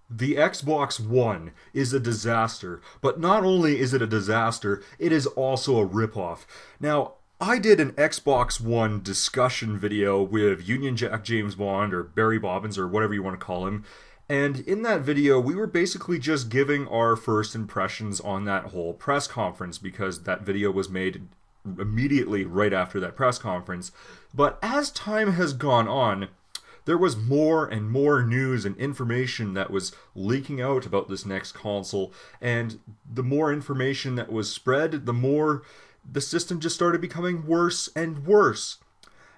The Xbox One is a disaster, but not only is it a disaster, it is also a ripoff. Now, I did an Xbox One discussion video with Union Jack James Bond, or Barry Bobbins, or whatever you want to call him, and in that video, we were basically just giving our first impressions on that whole press conference, because that video was made immediately right after that press conference. But as time has gone on, there was more and more news and information that was leaking out about this next console, and the more information that was spread, the more the system just started becoming worse and worse.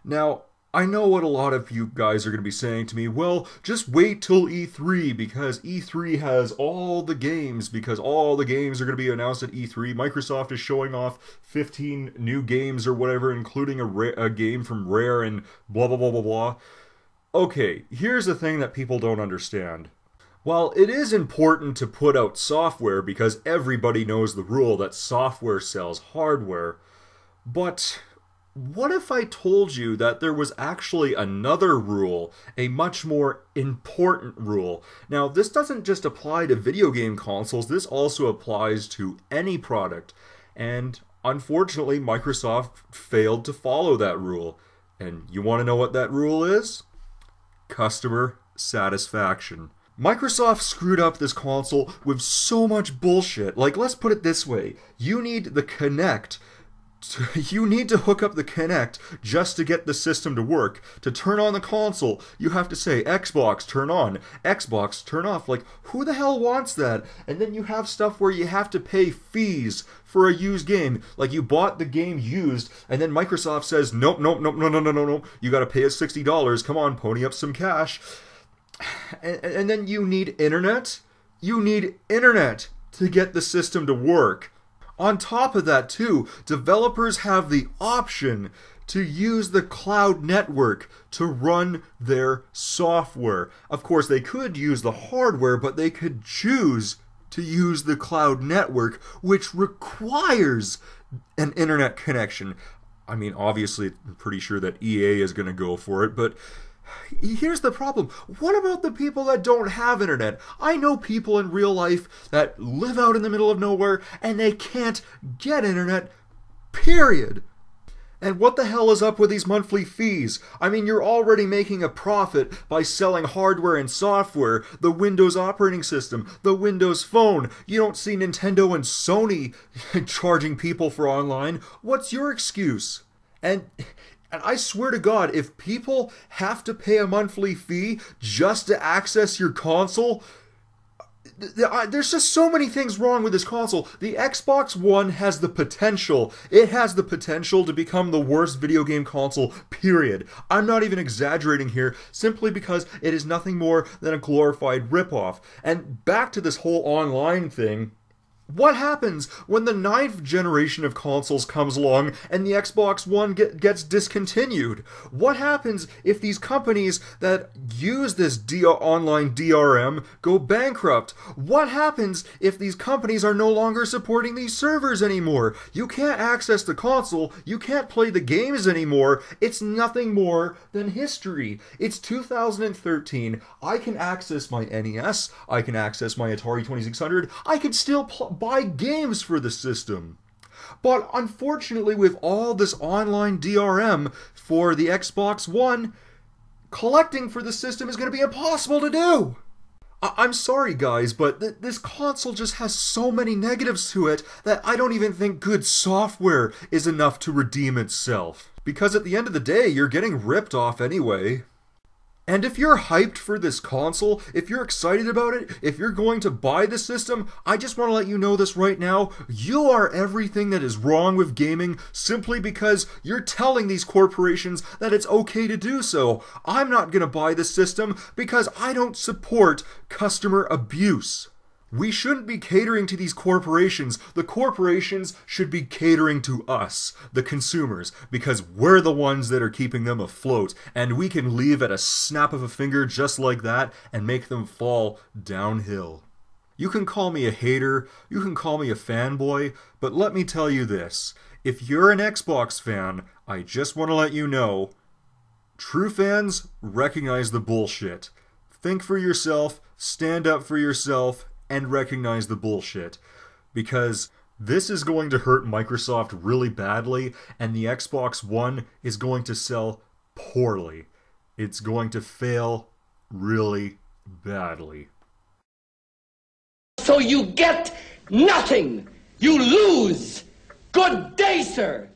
Now, I know what a lot of you guys are going to be saying to me, well, just wait till E3, because E3 has all the games, because all the games are going to be announced at E3. Microsoft is showing off 15 new games or whatever, including a game from Rare and blah blah blah blah blah. Okay, here's the thing that people don't understand. While it is important to put out software because everybody knows the rule that software sells hardware, but what if I told you that there was actually another rule, a much more important rule? Now, this doesn't just apply to video game consoles, this also applies to any product, and unfortunately Microsoft failed to follow that rule. And you want to know what that rule is? Customer satisfaction. Microsoft screwed up this console with so much bullshit. Like, let's put it this way. You need the Kinect. You need to hook up the Kinect just to get the system to work. To turn on the console, you have to say, Xbox, turn on. Xbox, turn off. Like, who the hell wants that? And then you have stuff where you have to pay fees for a used game. Like, you bought the game used, and then Microsoft says, nope, nope, nope, no, no, no, no, no. You gotta pay us $60. Come on, pony up some cash. And then you need internet. You need internet to get the system to work. On top of that, too, developers have the option to use the cloud network to run their software. Of course, they could use the hardware, but they could choose to use the cloud network, which requires an internet connection. I mean, obviously, I'm pretty sure that EA is going to go for it, but here's the problem. What about the people that don't have internet? I know people in real life that live out in the middle of nowhere and they can't get internet, period. And what the hell is up with these monthly fees? I mean, you're already making a profit by selling hardware and software, the Windows operating system, the Windows Phone. You don't see Nintendo and Sony charging people for online. What's your excuse? And I swear to God, if people have to pay a monthly fee just to access your console, there's just so many things wrong with this console. The Xbox One has the potential. It has the potential to become the worst video game console, period. I'm not even exaggerating here, simply because it is nothing more than a glorified ripoff. And back to this whole online thing. What happens when the 9th generation of consoles comes along and the Xbox One gets discontinued? What happens if these companies that use this online DRM go bankrupt? What happens if these companies are no longer supporting these servers anymore? You can't access the console, you can't play the games anymore. It's nothing more than history. It's 2013. I can access my NES, I can access my Atari 2600, I can still buy games for the system. But unfortunately, with all this online DRM for the Xbox One, collecting for the system is going to be impossible to do. I'm sorry guys, but this console just has so many negatives to it that I don't even think good software is enough to redeem itself. Because at the end of the day, you're getting ripped off anyway. And if you're hyped for this console, if you're excited about it, if you're going to buy the system, I just want to let you know this right now. You are everything that is wrong with gaming simply because you're telling these corporations that it's okay to do so. I'm not going to buy the system because I don't support customer abuse. We shouldn't be catering to these corporations. The corporations should be catering to us, the consumers, because we're the ones that are keeping them afloat, and we can leave at a snap of a finger just like that and make them fall downhill. You can call me a hater, you can call me a fanboy, but let me tell you this. If you're an Xbox fan, I just want to let you know, true fans recognize the bullshit. Think for yourself, stand up for yourself and recognize the bullshit. Because this is going to hurt Microsoft really badly, and the Xbox One is going to sell poorly. It's going to fail really badly. So you get nothing. You lose. Good day, sir.